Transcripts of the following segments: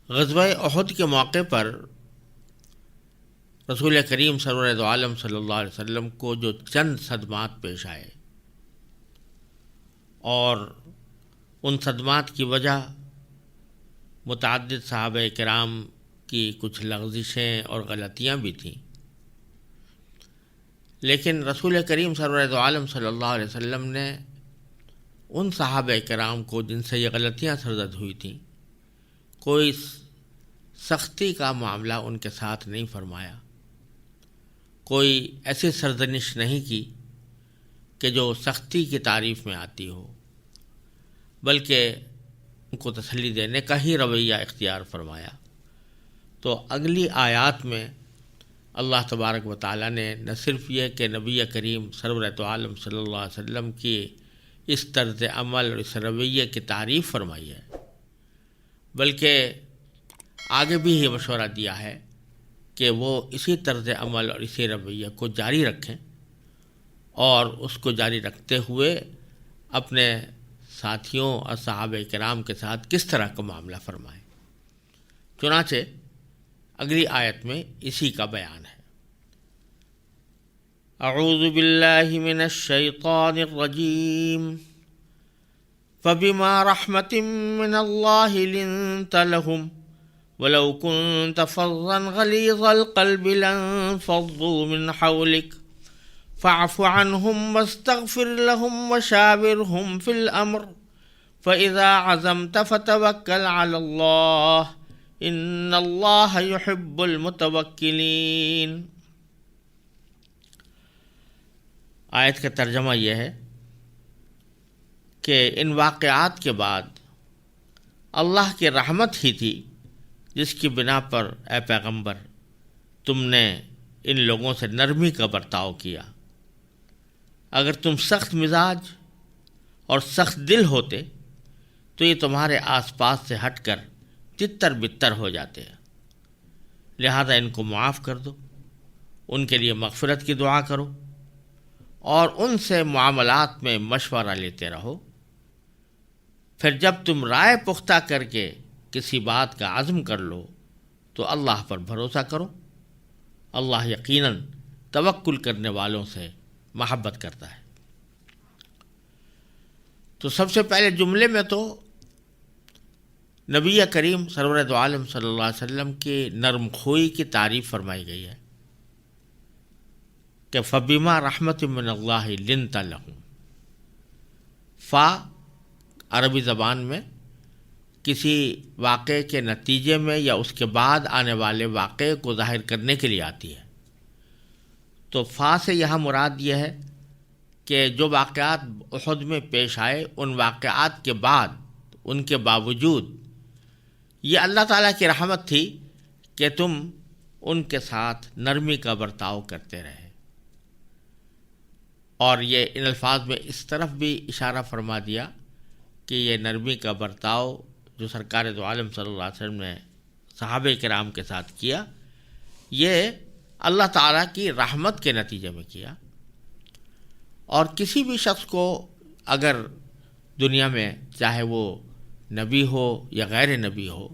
غزوہ احد کے موقع پر رسول کریم سرور دو عالم صلی اللہ علیہ وسلم کو جو چند صدمات پیش آئے اور ان صدمات کی وجہ متعدد صحابہ کرام کی کچھ لغزشیں اور غلطیاں بھی تھیں، لیکن رسول کریم سرور دو عالم صلی اللہ علیہ وسلم نے ان صحابہ کرام کو جن سے یہ غلطیاں سرزد ہوئی تھیں کوئی سختی کا معاملہ ان کے ساتھ نہیں فرمایا، کوئی ایسی سرزنش نہیں کی کہ جو سختی کی تعریف میں آتی ہو، بلکہ ان کو تسلی دینے کا ہی رویہ اختیار فرمایا۔ تو اگلی آیات میں اللہ تبارک و تعالیٰ نے نہ صرف یہ کہ نبی کریم سرور دو عالم صلی اللہ علیہ وسلم کی اس طرز عمل اور اس رویے کی تعریف فرمائی ہے، بلکہ آگے بھی یہ مشورہ دیا ہے کہ وہ اسی طرز عمل اور اسی رویے کو جاری رکھیں اور اس کو جاری رکھتے ہوئے اپنے ساتھیوں اور صحابہ کرام کے ساتھ کس طرح کا معاملہ فرمائیں۔ چنانچہ اگلی آیت میں اسی کا بیان ہے۔ اعوذ باللہ من الشیطان الرجیم فبما رحمت من اللہ لنت لهم ولو كنت فظا غلیظ القلب لانفضوا من حولك فاعف عنهم واستغفر لهم وشاورهم في الأمر فإذا عزمت فتوكل على الله إن الله يحب المتوكلين۔ آیت کا ترجمہ یہ ہے کہ ان واقعات کے بعد اللہ کی رحمت ہی تھی جس کی بنا پر اے پیغمبر تم نے ان لوگوں سے نرمی کا برتاؤ کیا۔ اگر تم سخت مزاج اور سخت دل ہوتے تو یہ تمہارے آس پاس سے ہٹ کر تتر بتر ہو جاتے ہیں، لہذا ان کو معاف کر دو، ان کے لیے مغفرت کی دعا کرو اور ان سے معاملات میں مشورہ لیتے رہو۔ پھر جب تم رائے پختہ کر کے کسی بات کا عزم کر لو تو اللہ پر بھروسہ کرو، اللہ یقیناً توکل کرنے والوں سے محبت کرتا ہے۔ تو سب سے پہلے جملے میں تو نبی کریم سرور دو عالم صلی اللہ علیہ وسلم کی نرم خوئی کی تعریف فرمائی گئی ہے کہ فبما رحمت من اللہ لنت لهم۔ فا عربی زبان میں کسی واقعے کے نتیجے میں یا اس کے بعد آنے والے واقعے کو ظاہر کرنے کے لیے آتی ہے، تو فا سے یہاں مراد یہ ہے کہ جو واقعات احد میں پیش آئے ان واقعات کے بعد، ان کے باوجود یہ اللہ تعالیٰ کی رحمت تھی کہ تم ان کے ساتھ نرمی کا برتاؤ کرتے رہے۔ اور یہ ان الفاظ میں اس طرف بھی اشارہ فرما دیا کہ یہ نرمی کا برتاؤ جو سرکار دو عالم صلی اللہ علیہ وسلم نے صحابہ کرام کے ساتھ کیا، یہ اللہ تعالیٰ کی رحمت کے نتیجے میں کیا۔ اور کسی بھی شخص کو اگر دنیا میں چاہے وہ نبی ہو یا غیر نبی ہو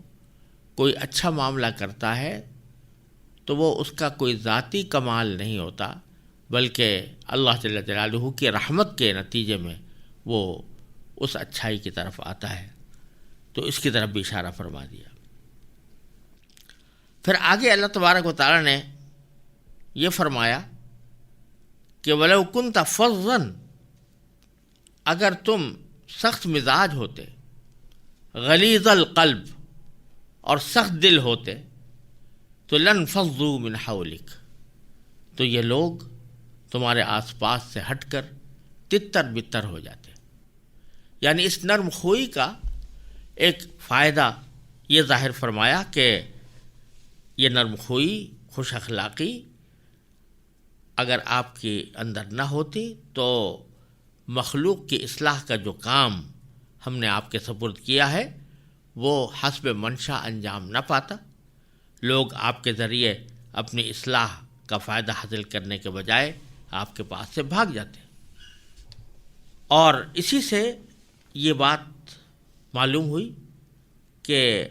کوئی اچھا معاملہ کرتا ہے تو وہ اس کا کوئی ذاتی کمال نہیں ہوتا، بلکہ اللہ جل جلالہ کی رحمت کے نتیجے میں وہ اس اچھائی کی طرف آتا ہے۔ تو اس کی طرف بھی اشارہ فرما دیا۔ پھر آگے اللہ تبارک و تعالیٰ نے یہ فرمایا کہ وَلَوْ كُنْتَ فَظًّا، اگر تم سخت مزاج ہوتے، غلیظ القلب اور سخت دل ہوتے تو لَانفَضُّوا مِنْ حَوْلِكَ، تو یہ لوگ تمہارے آس پاس سے ہٹ کر تتر بتر ہو جاتے۔ یعنی اس نرم خوئی کا ایک فائدہ یہ ظاہر فرمایا کہ یہ نرم خوئی، خوش اخلاقی اگر آپ کے اندر نہ ہوتی تو مخلوق کی اصلاح کا جو کام ہم نے آپ کے سپرد کیا ہے وہ حسب منشا انجام نہ پاتا، لوگ آپ کے ذریعے اپنی اصلاح کا فائدہ حاصل کرنے کے بجائے آپ کے پاس سے بھاگ جاتے۔ اور اسی سے یہ بات معلوم ہوئی کہ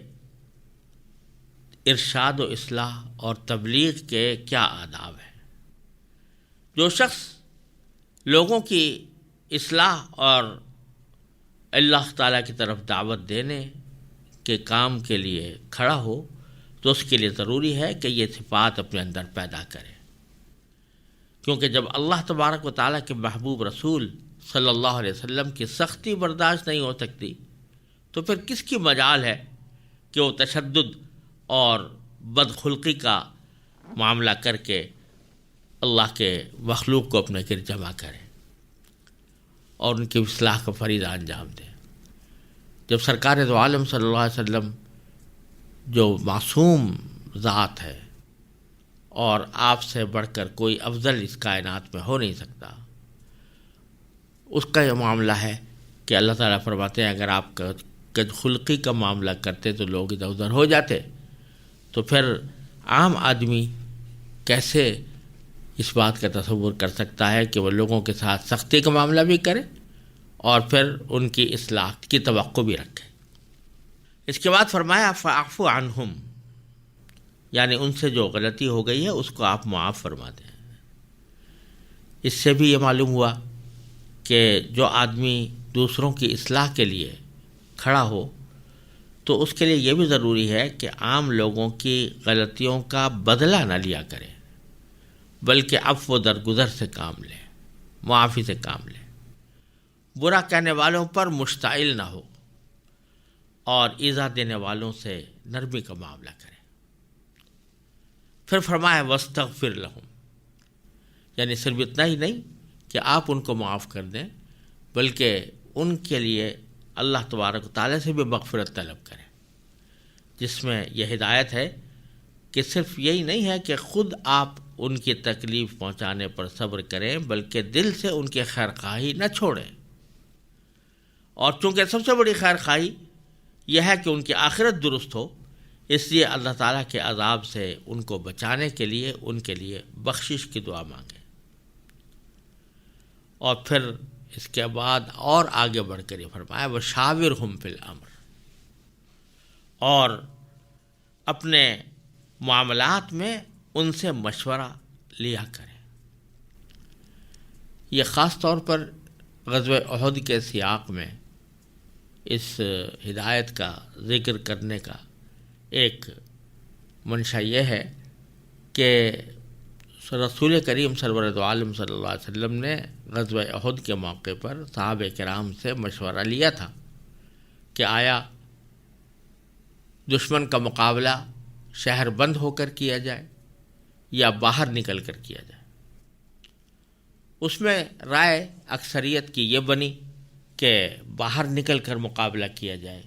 ارشاد و اصلاح اور تبلیغ کے کیا آداب ہیں۔ جو شخص لوگوں کی اصلاح اور اللہ تعالیٰ کی طرف دعوت دینے کے کام کے لیے کھڑا ہو تو اس کے لیے ضروری ہے کہ یہ صفات اپنے اندر پیدا کرے، کیونکہ جب اللہ تبارک و تعالیٰ کے محبوب رسول صلی اللہ علیہ وسلم کی سختی برداشت نہیں ہو سکتی تو پھر کس کی مجال ہے کہ وہ تشدد اور بدخلقی کا معاملہ کر کے اللہ کے مخلوق کو اپنے گرد جمع کرے اور ان کی اصلاح کا فریضہ انجام دے۔ جب سرکار دو عالم صلی اللہ علیہ وسلم جو معصوم ذات ہے اور آپ سے بڑھ کر کوئی افضل اس کائنات میں ہو نہیں سکتا، اس کا یہ معاملہ ہے کہ اللہ تعالیٰ فرماتے ہیں اگر آپ کج خلقی کا معاملہ کرتے تو لوگ ادھر ادھر ہو جاتے، تو پھر عام آدمی کیسے اس بات کا تصور کر سکتا ہے کہ وہ لوگوں کے ساتھ سختی کا معاملہ بھی کرے اور پھر ان کی اصلاح کی توقع بھی رکھے۔ اس کے بعد فرمایا فاعفو عنہم، یعنی ان سے جو غلطی ہو گئی ہے اس کو آپ معاف فرما دیں۔ اس سے بھی یہ معلوم ہوا کہ جو آدمی دوسروں کی اصلاح کے لیے کھڑا ہو تو اس کے لیے یہ بھی ضروری ہے کہ عام لوگوں کی غلطیوں کا بدلہ نہ لیا کرے، بلکہ عفو و درگزر سے کام لے، معافی سے کام لے، برا کہنے والوں پر مشتعل نہ ہو اور ایذا دینے والوں سے نرمی کا معاملہ کرے۔ پھر فرمایا واستغفر لہم، یعنی صرف اتنا ہی نہیں کہ آپ ان کو معاف کر دیں بلکہ ان کے لیے اللہ تبارک و تعالیٰ سے بھی مغفرت طلب کریں، جس میں یہ ہدایت ہے کہ صرف یہی نہیں ہے کہ خود آپ ان کی تکلیف پہنچانے پر صبر کریں بلکہ دل سے ان کی خیر خواہی نہ چھوڑیں، اور چونکہ سب سے بڑی خیر خواہی یہ ہے کہ ان کی آخرت درست ہو، اس لیے اللہ تعالیٰ کے عذاب سے ان کو بچانے کے لیے ان کے لیے بخشش کی دعا مانگیں۔ اور پھر اس کے بعد اور آگے بڑھ کر یہ فرمایا وشاورہم فی الامر، اور اپنے معاملات میں ان سے مشورہ لیا کریں۔ یہ خاص طور پر غزوہ احد کے سیاق میں اس ہدایت کا ذکر کرنے کا ایک منشا یہ ہے کہ رسول کریم سرور دو عالم صلی اللہ علیہ وسلم نے غزوہ احد کے موقع پر صحابہ کرام سے مشورہ لیا تھا کہ آیا دشمن کا مقابلہ شہر بند ہو کر کیا جائے یا باہر نکل کر کیا جائے۔ اس میں رائے اکثریت کی یہ بنی کہ باہر نکل کر مقابلہ کیا جائے۔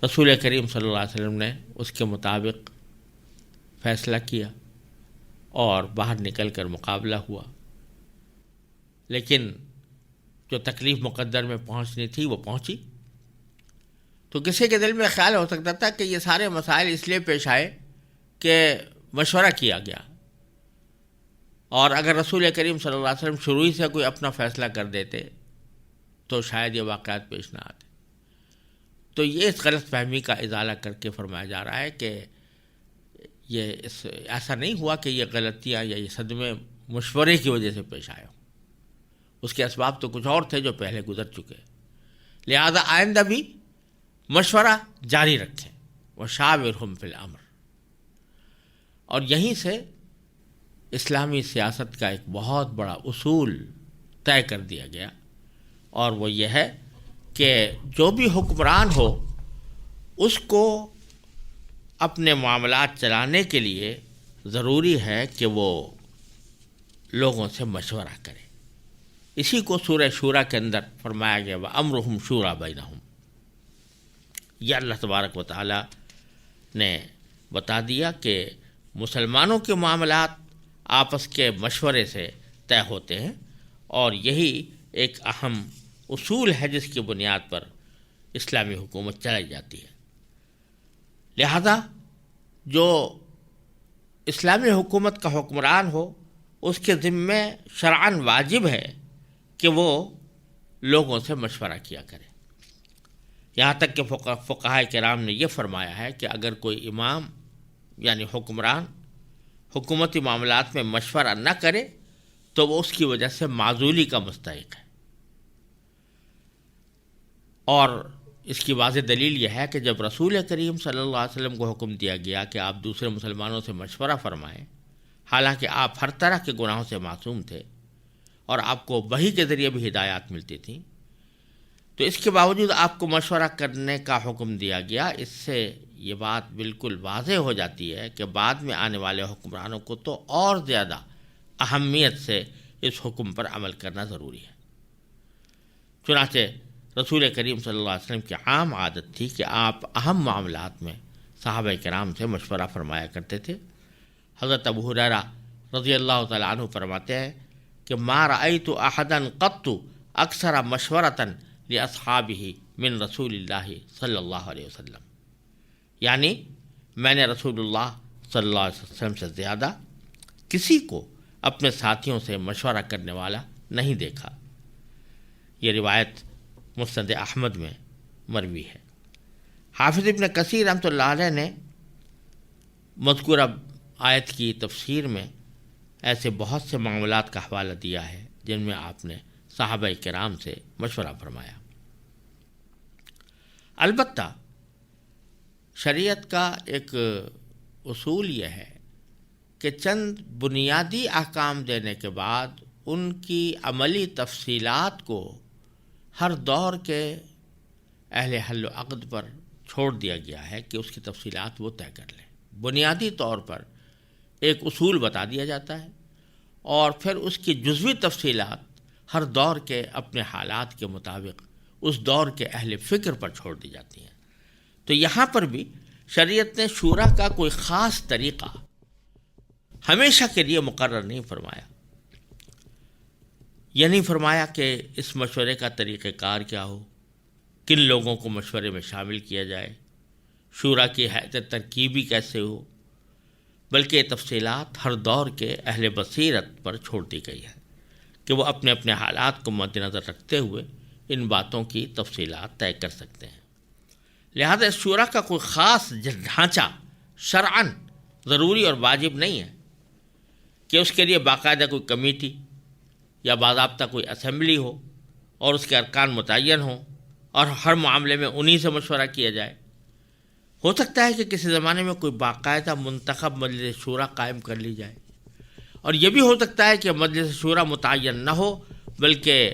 رسول کریم صلی اللہ علیہ وسلم نے اس کے مطابق فیصلہ کیا اور باہر نکل کر مقابلہ ہوا، لیکن جو تکلیف مقدر میں پہنچنی تھی وہ پہنچی۔ تو کسی کے دل میں خیال ہو سکتا تھا کہ یہ سارے مسائل اس لیے پیش آئے کہ مشورہ کیا گیا، اور اگر رسول کریم صلی اللہ علیہ وسلم شروع ہی سے کوئی اپنا فیصلہ کر دیتے تو شاید یہ واقعات پیش نہ آتے۔ تو یہ اس غلط فہمی کا ازالہ کر کے فرمایا جا رہا ہے کہ یہ ایسا نہیں ہوا کہ یہ غلطیاں یا یہ صدمے مشورے کی وجہ سے پیش آئے ہوں، اس کے اسباب تو کچھ اور تھے جو پہلے گزر چکے، لہذا آئندہ بھی مشورہ جاری رکھیں وشاورہم فی الامر۔ اور یہیں سے اسلامی سیاست کا ایک بہت بڑا اصول طے کر دیا گیا، اور وہ یہ ہے کہ جو بھی حکمران ہو اس کو اپنے معاملات چلانے کے لیے ضروری ہے کہ وہ لوگوں سے مشورہ کرے۔ اسی کو سورہ شورا کے اندر فرمایا گیا وَأَمْرُهُمْ شُورَىٰ بَيْنَهُمْ۔ یہ اللہ تبارک و تعالیٰ نے بتا دیا کہ مسلمانوں کے معاملات آپس کے مشورے سے طے ہوتے ہیں، اور یہی ایک اہم اصول ہے جس کی بنیاد پر اسلامی حکومت چلائی جاتی ہے۔ لہذا جو اسلامی حکومت کا حکمران ہو اس کے ذمے شرعاً واجب ہے کہ وہ لوگوں سے مشورہ کیا کرے۔ یہاں تک کہ فقہاء کرام نے یہ فرمایا ہے کہ اگر کوئی امام یعنی حکمران حکومتی معاملات میں مشورہ نہ کرے تو وہ اس کی وجہ سے معزولی کا مستحق ہے۔ اور اس کی واضح دلیل یہ ہے کہ جب رسول کریم صلی اللہ علیہ وسلم کو حکم دیا گیا کہ آپ دوسرے مسلمانوں سے مشورہ فرمائیں، حالانکہ آپ ہر طرح کے گناہوں سے معصوم تھے اور آپ کو وحی کے ذریعے بھی ہدایات ملتی تھیں، تو اس کے باوجود آپ کو مشورہ کرنے کا حکم دیا گیا۔ اس سے یہ بات بالکل واضح ہو جاتی ہے کہ بعد میں آنے والے حکمرانوں کو تو اور زیادہ اہمیت سے اس حکم پر عمل کرنا ضروری ہے۔ چنانچہ رسول کریم صلی اللہ علیہ وسلم کی عام عادت تھی کہ آپ اہم معاملات میں صحابہ کرام سے مشورہ فرمایا کرتے تھے۔ حضرت ابو ہریرہ رضی اللہ تعالیٰ عنہ فرماتے ہیں کہ ما رأیت احدا قط اکثر مشورۃ لاصحابہ من رسول اللہ صلی اللہ علیہ وسلم، یعنی میں نے رسول اللہ صلی اللہ علیہ وسلم سے زیادہ کسی کو اپنے ساتھیوں سے مشورہ کرنے والا نہیں دیکھا۔ یہ روایت مسند احمد میں مروی ہے۔ حافظ ابن کثیر رحمۃ اللہ علیہ نے مذکورہ آیت کی تفسیر میں ایسے بہت سے معاملات کا حوالہ دیا ہے جن میں آپ نے صحابہ کرام سے مشورہ فرمایا۔ البتہ شریعت کا ایک اصول یہ ہے کہ چند بنیادی احکام دینے کے بعد ان کی عملی تفصیلات کو ہر دور کے اہل حل و عقد پر چھوڑ دیا گیا ہے کہ اس کی تفصیلات وہ طے کر لیں۔ بنیادی طور پر ایک اصول بتا دیا جاتا ہے اور پھر اس کی جزوی تفصیلات ہر دور کے اپنے حالات کے مطابق اس دور کے اہل فکر پر چھوڑ دی جاتی ہیں۔ تو یہاں پر بھی شریعت نے شورا کا کوئی خاص طریقہ ہمیشہ کے لیے مقرر نہیں فرمایا۔ یہ نہیں فرمایا کہ اس مشورے کا طریقہ کار کیا ہو، کن لوگوں کو مشورے میں شامل کیا جائے، شورا کی حیثیت ترکیبی کیسے ہو، بلکہ یہ تفصیلات ہر دور کے اہل بصیرت پر چھوڑ دی گئی ہے کہ وہ اپنے اپنے حالات کو مد نظر رکھتے ہوئے ان باتوں کی تفصیلات طے کر سکتے ہیں۔ لہذا اس شورا کا کوئی خاص ڈھانچہ شرعاً ضروری اور واجب نہیں ہے کہ اس کے لیے باقاعدہ کوئی کمیٹی یا باضابطہ کوئی اسمبلی ہو اور اس کے ارکان متعین ہوں اور ہر معاملے میں انہی سے مشورہ کیا جائے۔ ہو سکتا ہے کہ کسی زمانے میں کوئی باقاعدہ منتخب مجلس شورا قائم کر لی جائے، اور یہ بھی ہو سکتا ہے کہ مجلس شورا متعین نہ ہو بلکہ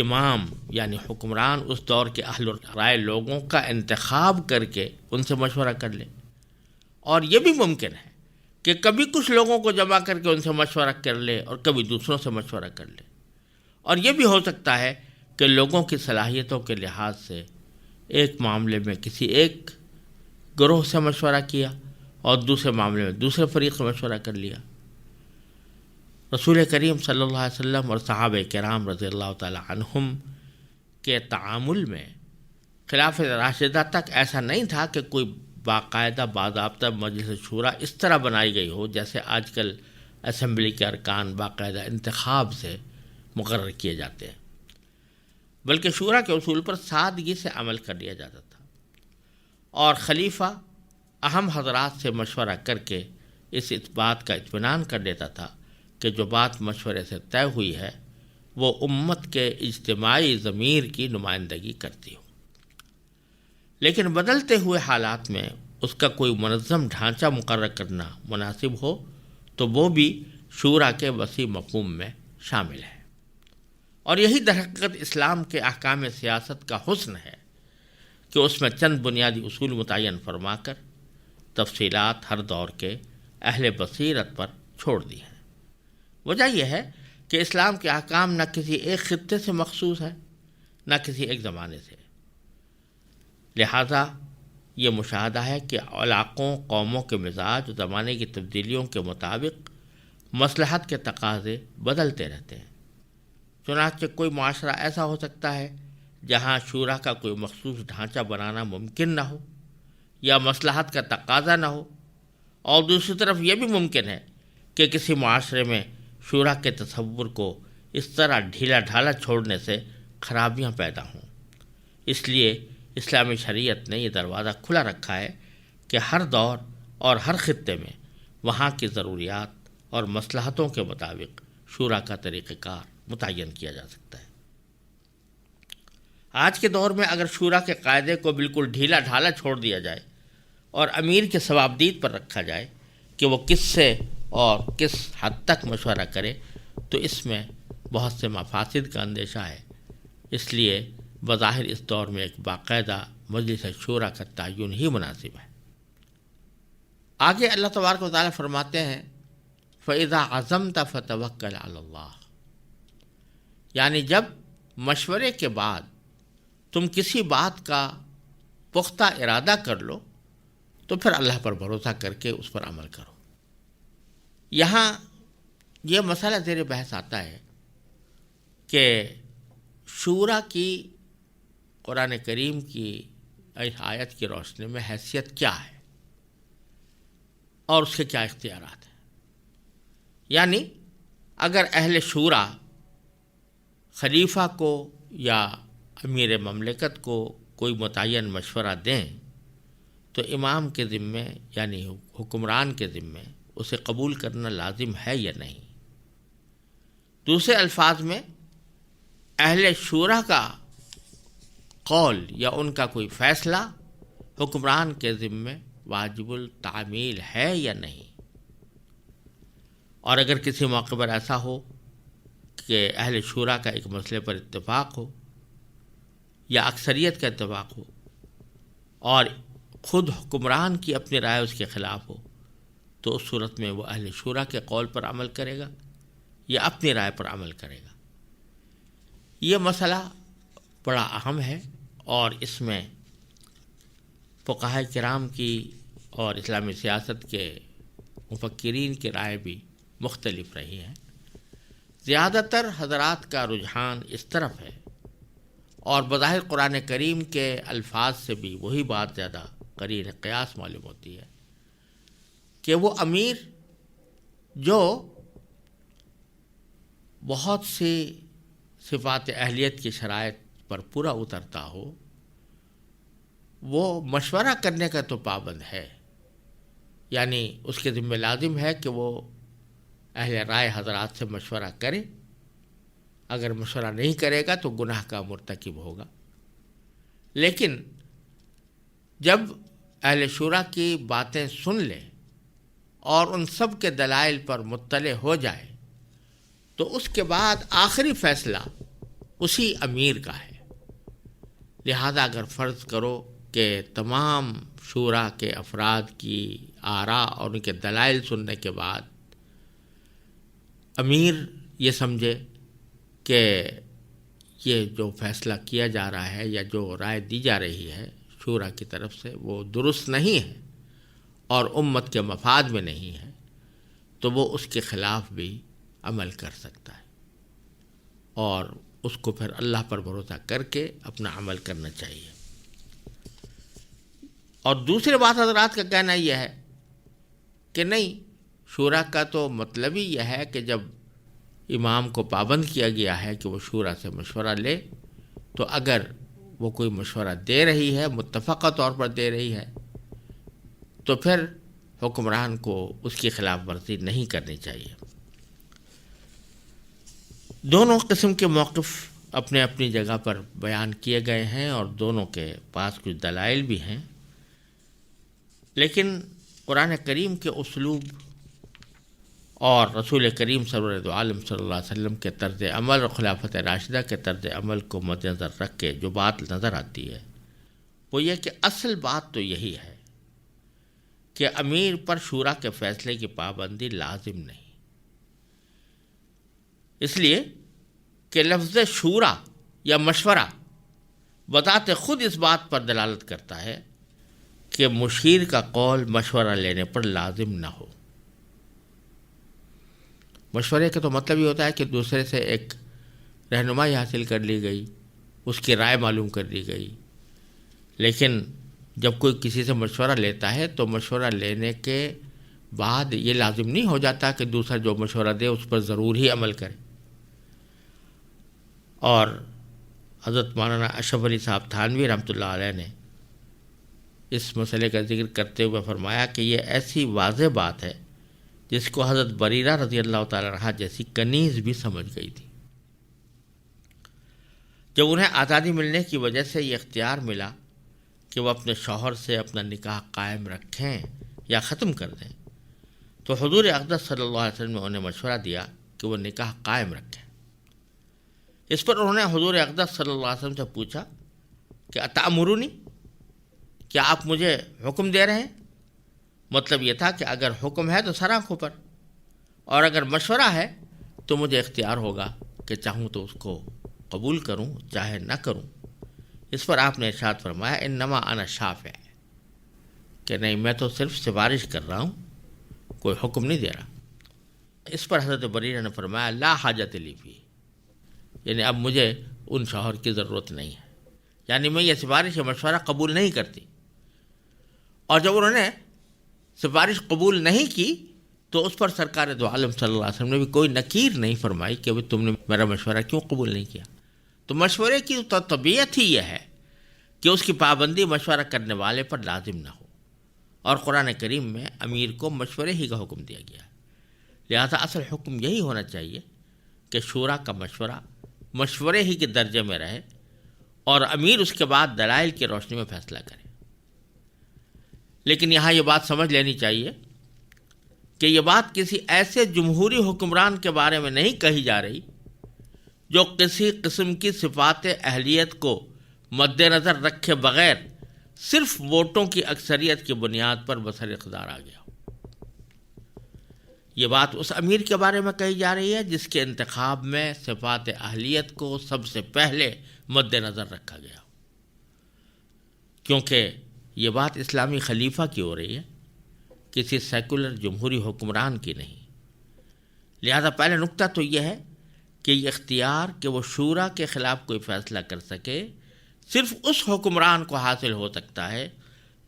امام یعنی حکمران اس دور کے اہل رائے لوگوں کا انتخاب کر کے ان سے مشورہ کر لے۔ اور یہ بھی ممکن ہے کہ کبھی کچھ لوگوں کو جمع کر کے ان سے مشورہ کر لے اور کبھی دوسروں سے مشورہ کر لے۔ اور یہ بھی ہو سکتا ہے کہ لوگوں کی صلاحیتوں کے لحاظ سے ایک معاملے میں کسی ایک گروہ سے مشورہ کیا اور دوسرے معاملے میں دوسرے فریق سے مشورہ کر لیا۔ رسول کریم صلی اللہ علیہ وسلم اور صحابہ کرام رضی اللہ تعالی عنہم کے تعامل میں خلافت راشدہ تک ایسا نہیں تھا کہ کوئی باقاعدہ باضابطہ مجلس شورا اس طرح بنائی گئی ہو جیسے آج کل اسمبلی کے ارکان باقاعدہ انتخاب سے مقرر کیے جاتے ہیں، بلکہ شورا کے اصول پر سادگی سے عمل کر لیا جاتا تھا، اور خلیفہ اہم حضرات سے مشورہ کر کے اس بات کا اطمینان کر لیتا تھا کہ جو بات مشورے سے طے ہوئی ہے وہ امت کے اجتماعی ضمیر کی نمائندگی کرتی ہو۔ لیکن بدلتے ہوئے حالات میں اس کا کوئی منظم ڈھانچہ مقرر کرنا مناسب ہو تو وہ بھی شورا کے وسیع مفہوم میں شامل ہے۔ اور یہی درحقیقت اسلام کے احکام سیاست کا حسن ہے کہ اس میں چند بنیادی اصول متعین فرما کر تفصیلات ہر دور کے اہل بصیرت پر چھوڑ دی ہیں۔ وجہ یہ ہے کہ اسلام کے احکام نہ کسی ایک خطے سے مخصوص ہے نہ کسی ایک زمانے سے، لہذا یہ مشاہدہ ہے کہ علاقوں قوموں کے مزاج و زمانے کی تبدیلیوں کے مطابق مصلحت کے تقاضے بدلتے رہتے ہیں۔ چنانچہ کوئی معاشرہ ایسا ہو سکتا ہے جہاں شورا کا کوئی مخصوص ڈھانچہ بنانا ممکن نہ ہو یا مصلحت کا تقاضا نہ ہو، اور دوسری طرف یہ بھی ممکن ہے کہ کسی معاشرے میں شورا کے تصور کو اس طرح ڈھیلا ڈھالا چھوڑنے سے خرابیاں پیدا ہوں۔ اس لیے اسلامی شریعت نے یہ دروازہ کھلا رکھا ہے کہ ہر دور اور ہر خطے میں وہاں کی ضروریات اور مصلحتوں کے مطابق شورا کا طریقہ کار متعین کیا جا سکتا ہے۔ آج کے دور میں اگر شورا کے قاعدے کو بالکل ڈھیلا ڈھالا چھوڑ دیا جائے اور امیر کے ثوابدید پر رکھا جائے کہ وہ کس سے اور کس حد تک مشورہ کرے، تو اس میں بہت سے مفاسد کا اندیشہ ہے۔ اس لیے بظاہر اس دور میں ایک باقاعدہ مجلس شورا کا تعین ہی مناسب ہے۔ آگے اللہ تبارک و تعالیٰ فرماتے ہیں فَإِذَا عَزَمْتَ فَتَوَكَّلْ عَلَى اللَّهِ، یعنی جب مشورے کے بعد تم کسی بات کا پختہ ارادہ کر لو تو پھر اللہ پر بھروسہ کر کے اس پر عمل کرو۔ یہاں یہ مسئلہ زیر بحث آتا ہے کہ شورا کی قرآن کریم کی اس آیت کی روشنی میں حیثیت کیا ہے اور اس کے کیا اختیارات ہیں۔ یعنی اگر اہل شورا خلیفہ کو یا امیر مملکت کو کوئی متعین مشورہ دیں تو امام کے ذمے یعنی حکمران کے ذمے اسے قبول کرنا لازم ہے یا نہیں۔ دوسرے الفاظ میں اہل شورا کا قول یا ان کا کوئی فیصلہ حکمران کے ذمے واجب التعمیل ہے یا نہیں۔ اور اگر کسی موقع پر ایسا ہو کہ اہل شورا کا ایک مسئلے پر اتفاق ہو یا اکثریت کا اتفاق ہو اور خود حکمران کی اپنی رائے اس کے خلاف ہو، تو اس صورت میں وہ اہل شورا کے قول پر عمل کرے گا یا اپنی رائے پر عمل کرے گا۔ یہ مسئلہ بڑا اہم ہے اور اس میں فقہاء کرام کی اور اسلامی سیاست کے مفکرین کی رائے بھی مختلف رہی ہیں۔ زیادہ تر حضرات کا رجحان اس طرف ہے اور بظاہر قرآن کریم کے الفاظ سے بھی وہی بات زیادہ قرین قیاس معلوم ہوتی ہے کہ وہ امیر جو بہت سی صفات اہلیت کی شرائط پر پورا اترتا ہو، وہ مشورہ کرنے کا تو پابند ہے، یعنی اس کے ذمہ لازم ہے کہ وہ اہل رائے حضرات سے مشورہ کرے۔ اگر مشورہ نہیں کرے گا تو گناہ کا مرتکب ہوگا۔ لیکن جب اہل شورا کی باتیں سن لے اور ان سب کے دلائل پر مطلع ہو جائے تو اس کے بعد آخری فیصلہ اسی امیر کا ہے۔ لہذا اگر فرض کرو کہ تمام شورا کے افراد کی آراء اور ان کے دلائل سننے کے بعد امیر یہ سمجھے کہ یہ جو فیصلہ کیا جا رہا ہے یا جو رائے دی جا رہی ہے شورا کی طرف سے وہ درست نہیں ہے اور امت کے مفاد میں نہیں ہے، تو وہ اس کے خلاف بھی عمل کر سکتا ہے اور اس کو پھر اللہ پر بھروسہ کر کے اپنا عمل کرنا چاہیے۔ اور دوسرے بات حضرات کا کہنا یہ ہے کہ نہیں، شورا کا تو مطلب ہی یہ ہے کہ جب امام کو پابند کیا گیا ہے کہ وہ شورا سے مشورہ لے، تو اگر وہ کوئی مشورہ دے رہی ہے، متفقہ طور پر دے رہی ہے، تو پھر حکمران کو اس کی خلاف ورزی نہیں کرنی چاہیے۔ دونوں قسم کے موقف اپنے اپنی جگہ پر بیان کیے گئے ہیں اور دونوں کے پاس کچھ دلائل بھی ہیں، لیکن قرآن کریم کے اسلوب اور رسول کریم سرور عالم صلی اللہ علیہ وسلم کے طرز عمل اور خلافت راشدہ کے طرز عمل کو مد نظر رکھ کے جو بات نظر آتی ہے وہ یہ کہ اصل بات تو یہی ہے کہ امیر پر شورا کے فیصلے کی پابندی لازم نہیں، اس لیے کہ لفظ شورا یا مشورہ بذات خود اس بات پر دلالت کرتا ہے کہ مشیر کا قول مشورہ لینے پر لازم نہ ہو۔ مشورے کا تو مطلب یہ ہوتا ہے کہ دوسرے سے ایک رہنمائی حاصل کر لی گئی، اس کی رائے معلوم کر لی گئی، لیکن جب کوئی کسی سے مشورہ لیتا ہے تو مشورہ لینے کے بعد یہ لازم نہیں ہو جاتا کہ دوسرا جو مشورہ دے اس پر ضرور ہی عمل کرے۔ اور حضرت مولانا اشرف علی صاحب تھانوی رحمۃ اللہ علیہ نے اس مسئلے کا ذکر کرتے ہوئے فرمایا کہ یہ ایسی واضح بات ہے جس کو حضرت بریرہ رضی اللہ تعالیٰ عنہ جیسی کنیز بھی سمجھ گئی تھی۔ جب انہیں آزادی ملنے کی وجہ سے یہ اختیار ملا کہ وہ اپنے شوہر سے اپنا نکاح قائم رکھیں یا ختم کر دیں، تو حضور اقدس صلی اللہ علیہ وسلم نے انہیں مشورہ دیا کہ وہ نکاح قائم رکھیں۔ اس پر انہوں نے حضور اقدس صلی اللہ علیہ وسلم سے پوچھا کہ اتأمرونی، کیا آپ مجھے حکم دے رہے ہیں؟ مطلب یہ تھا کہ اگر حکم ہے تو سر آنکھوں پر، اور اگر مشورہ ہے تو مجھے اختیار ہوگا کہ چاہوں تو اس کو قبول کروں چاہے نہ کروں۔ اس پر آپ نے ارشاد فرمایا انما انا شافع، کہ نہیں میں تو صرف سفارش کر رہا ہوں، کوئی حکم نہیں دے رہا۔ اس پر حضرت بریرہ نے فرمایا لا حاجت لی فی، یعنی اب مجھے ان شوہر کی ضرورت نہیں ہے، یعنی میں یہ سفارش یا مشورہ قبول نہیں کرتی۔ اور جب انہوں نے سفارش قبول نہیں کی تو اس پر سرکار دو عالم صلی اللہ علیہ وسلم نے بھی کوئی نکیر نہیں فرمائی کہ تم نے میرا مشورہ کیوں قبول نہیں کیا۔ تو مشورے کی تو طبیعت ہی یہ ہے کہ اس کی پابندی مشورہ کرنے والے پر لازم نہ ہو، اور قرآن کریم میں امیر کو مشورے ہی کا حکم دیا گیا ہے۔ لہذا اصل حکم یہی ہونا چاہیے کہ شورا کا مشورہ مشورے ہی کے درجے میں رہے، اور امیر اس کے بعد دلائل کی روشنی میں فیصلہ کرے۔ لیکن یہاں یہ بات سمجھ لینی چاہیے کہ یہ بات کسی ایسے جمہوری حکمران کے بارے میں نہیں کہی جا رہی جو کسی قسم کی صفات اہلیت کو مد نظر رکھے بغیر صرف ووٹوں کی اکثریت کی بنیاد پر بسر اقتدار آ گیا ہو۔ یہ بات اس امیر کے بارے میں کہی جا رہی ہے جس کے انتخاب میں صفات اہلیت کو سب سے پہلے مد نظر رکھا گیا ہو، کیونکہ یہ بات اسلامی خلیفہ کی ہو رہی ہے، کسی سیکولر جمہوری حکمران کی نہیں۔ لہذا پہلا نقطہ تو یہ ہے کہ یہ اختیار کہ وہ شورا کے خلاف کوئی فیصلہ کر سکے صرف اس حکمران کو حاصل ہو سکتا ہے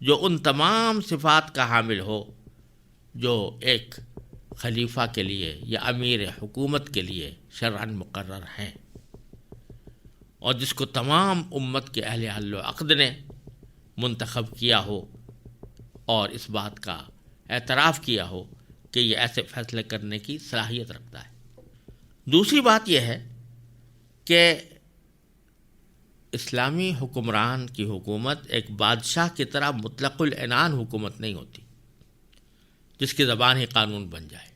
جو ان تمام صفات کا حامل ہو جو ایک خلیفہ کے لیے یا امیر حکومت کے لیے شرعاً مقرر ہیں، اور جس کو تمام امت کے اہل حل و عقد نے منتخب کیا ہو اور اس بات کا اعتراف کیا ہو کہ یہ ایسے فیصلے کرنے کی صلاحیت رکھتا ہے۔ دوسری بات یہ ہے کہ اسلامی حکمران کی حکومت ایک بادشاہ کی طرح مطلق العنان حکومت نہیں ہوتی جس کی زبان ہی قانون بن جائے،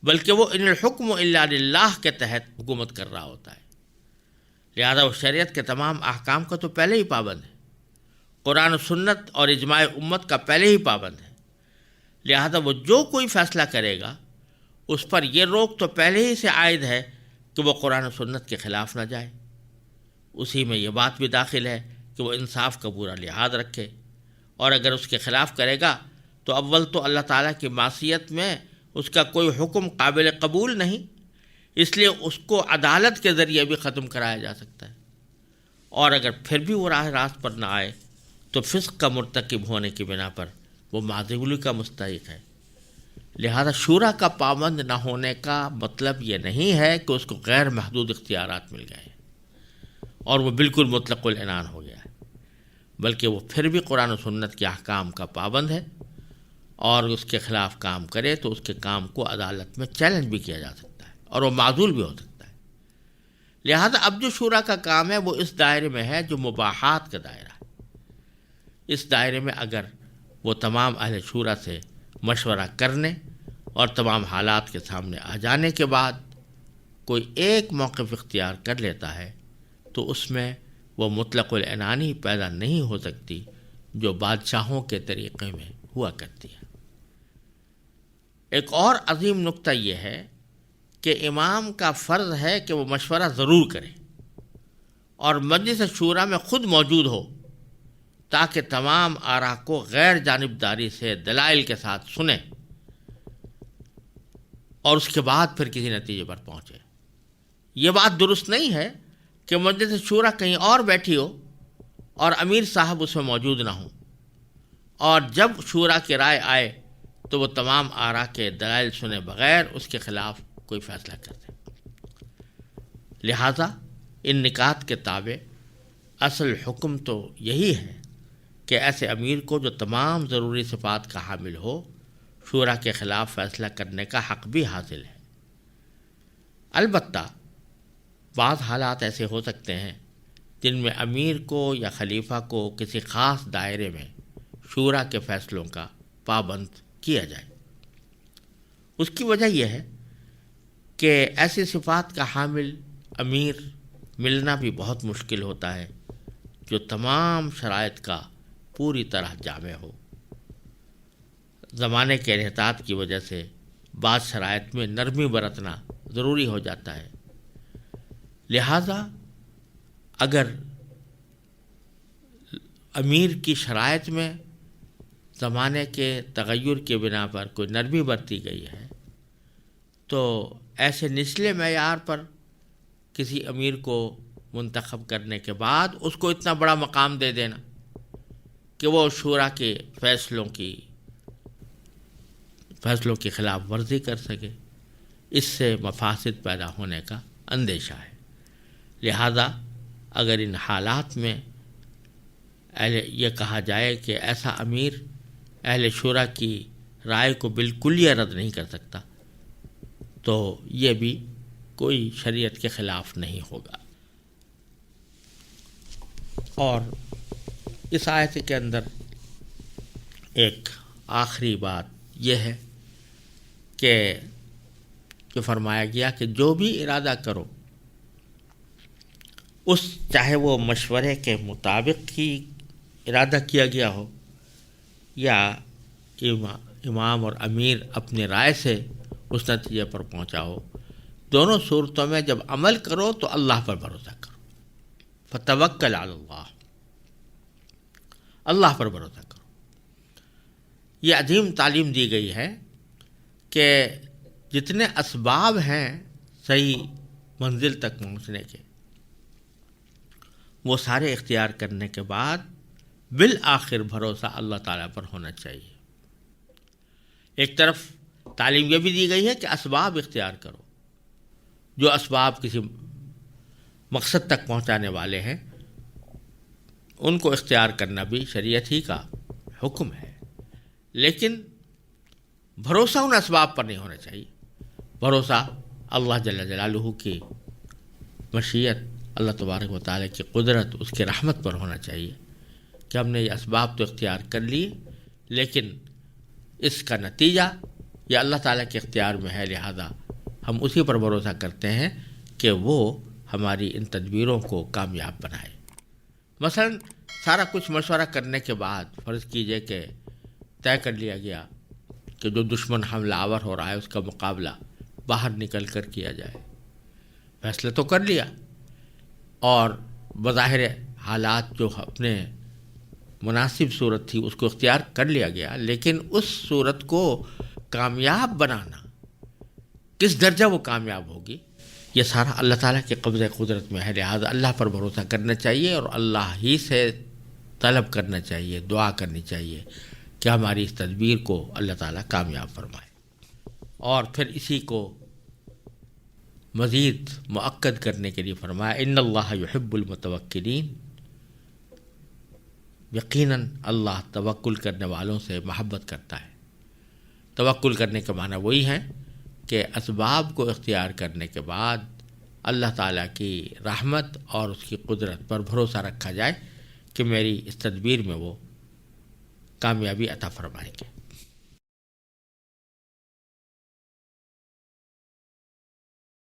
بلکہ وہ ان الحکم الا للہ کے تحت حکومت کر رہا ہوتا ہے۔ لہذا وہ شریعت کے تمام احکام کا تو پہلے ہی پابند ہے، قرآن و سنت اور اجماع امت کا پہلے ہی پابند ہے۔ لہذا وہ جو کوئی فیصلہ کرے گا اس پر یہ روک تو پہلے ہی سے عائد ہے کہ وہ قرآن و سنت کے خلاف نہ جائے۔ اسی میں یہ بات بھی داخل ہے کہ وہ انصاف کا پورا لحاظ رکھے، اور اگر اس کے خلاف کرے گا تو اول تو اللہ تعالیٰ کی معصیت میں اس کا کوئی حکم قابل قبول نہیں، اس لیے اس کو عدالت کے ذریعے بھی ختم کرایا جا سکتا ہے، اور اگر پھر بھی وہ راہ راست پر نہ آئے تو فسق کا مرتکب ہونے کی بنا پر وہ معذوری کا مستحق ہے۔ لہذا شورا کا پابند نہ ہونے کا مطلب یہ نہیں ہے کہ اس کو غیر محدود اختیارات مل گئے اور وہ بالکل مطلق العنان ہو گیا ہے، بلکہ وہ پھر بھی قرآن و سنت کے احکام کا پابند ہے، اور اس کے خلاف کام کرے تو اس کے کام کو عدالت میں چیلنج بھی کیا جا سکتا ہے اور وہ معزول بھی ہو سکتا ہے۔ لہذا اب جو شورا کا کام ہے وہ اس دائرے میں ہے جو مباحات کا دائرہ ہے۔ اس دائرے میں اگر وہ تمام اہل شورا سے مشورہ کرنے اور تمام حالات کے سامنے آ جانے کے بعد کوئی ایک موقف اختیار کر لیتا ہے تو اس میں وہ مطلق العنانی پیدا نہیں ہو سکتی جو بادشاہوں کے طریقے میں ہوا کرتی ہے۔ ایک اور عظیم نقطہ یہ ہے کہ امام کا فرض ہے کہ وہ مشورہ ضرور کرے اور مجلس شورا میں خود موجود ہو تاکہ تمام آراء کو غیر جانبداری سے دلائل کے ساتھ سنے اور اس کے بعد پھر کسی نتیجے پر پہنچے۔ یہ بات درست نہیں ہے کہ مجلس شورا کہیں اور بیٹھی ہو اور امیر صاحب اس میں موجود نہ ہوں، اور جب شورا کی رائے آئے تو وہ تمام آراء کے دلائل سنے بغیر اس کے خلاف کوئی فیصلہ کر دیں۔ لہذا ان نکات کے تابع اصل حکم تو یہی ہے کہ ایسے امیر کو جو تمام ضروری صفات کا حامل ہو شورا کے خلاف فیصلہ کرنے کا حق بھی حاصل ہے۔ البتہ بعض حالات ایسے ہو سکتے ہیں جن میں امیر کو یا خلیفہ کو کسی خاص دائرے میں شورا کے فیصلوں کا پابند کیا جائے۔ اس کی وجہ یہ ہے کہ ایسی صفات کا حامل امیر ملنا بھی بہت مشکل ہوتا ہے جو تمام شرائط کا پوری طرح جامع ہو۔ زمانے کے انحطاط کی وجہ سے بعض شرائط میں نرمی برتنا ضروری ہو جاتا ہے، لہذا اگر امیر کی شرائط میں زمانے کے تغیر کے بنا پر کوئی نرمی برتی گئی ہے تو ایسے نچلے معیار پر کسی امیر کو منتخب کرنے کے بعد اس کو اتنا بڑا مقام دے دینا کہ وہ شورا کے فیصلوں کی خلاف ورزی کر سکے، اس سے مفاسد پیدا ہونے کا اندیشہ ہے۔ لہذا اگر ان حالات میں یہ کہا جائے کہ ایسا امیر اہل شورا کی رائے کو بالکل رد نہیں کر سکتا تو یہ بھی کوئی شریعت کے خلاف نہیں ہوگا۔ اور اس آیت کے اندر ایک آخری بات یہ ہے کہ جو فرمایا گیا کہ جو بھی ارادہ کرو اس چاہے وہ مشورے کے مطابق ہی ارادہ کیا گیا ہو یا امام اور امیر اپنی رائے سے اس نتیجے پر پہنچا ہو، دونوں صورتوں میں جب عمل کرو تو اللہ پر بھروسہ کرو، فتوکل علی اللہ پر بھروسہ کرو۔ یہ عظیم تعلیم دی گئی ہے کہ جتنے اسباب ہیں صحیح منزل تک پہنچنے کے وہ سارے اختیار کرنے کے بعد بالآخر بھروسہ اللہ تعالیٰ پر ہونا چاہیے۔ ایک طرف تعلیم یہ بھی دی گئی ہے کہ اسباب اختیار کرو، جو اسباب کسی مقصد تک پہنچانے والے ہیں ان کو اختیار کرنا بھی شریعت ہی کا حکم ہے، لیکن بھروسہ ان اسباب پر نہیں ہونا چاہیے۔ بھروسہ اللہ جل جلالہ کی مشیت، اللہ تبارک و تعالیٰ کی قدرت، اس کی رحمت پر ہونا چاہیے کہ ہم نے یہ اسباب تو اختیار کر لیے لیکن اس کا نتیجہ یہ اللہ تعالیٰ کے اختیار میں ہے، لہذا ہم اسی پر بھروسہ کرتے ہیں کہ وہ ہماری ان تدبیروں کو کامیاب بنائے۔ مثلا سارا کچھ مشورہ کرنے کے بعد فرض کیجئے کہ طے کر لیا گیا کہ جو دشمن حملہ آور ہو رہا ہے اس کا مقابلہ باہر نکل کر کیا جائے، فیصلہ تو کر لیا اور بظاہر حالات جو اپنے مناسب صورت تھی اس کو اختیار کر لیا گیا، لیکن اس صورت کو کامیاب بنانا کس درجہ وہ کامیاب ہوگی یہ سارا اللہ تعالیٰ کے قبضہ قدرت میں ہے، لہذا اللہ پر بھروسہ کرنا چاہیے اور اللہ ہی سے طلب کرنا چاہیے، دعا کرنی چاہیے کہ ہماری اس تدبیر کو اللہ تعالیٰ کامیاب فرمائے۔ اور پھر اسی کو مزید مؤکد کرنے کے لیے فرمایا ان اللہ یحب المتوکلین، یقیناً اللہ توکل کرنے والوں سے محبت کرتا ہے۔ توکل کرنے کا معنی وہی ہے کہ اسباب کو اختیار کرنے کے بعد اللہ تعالیٰ کی رحمت اور اس کی قدرت پر بھروسہ رکھا جائے کہ میری اس تدبیر میں وہ کامیابی عطا فرمائیں گے۔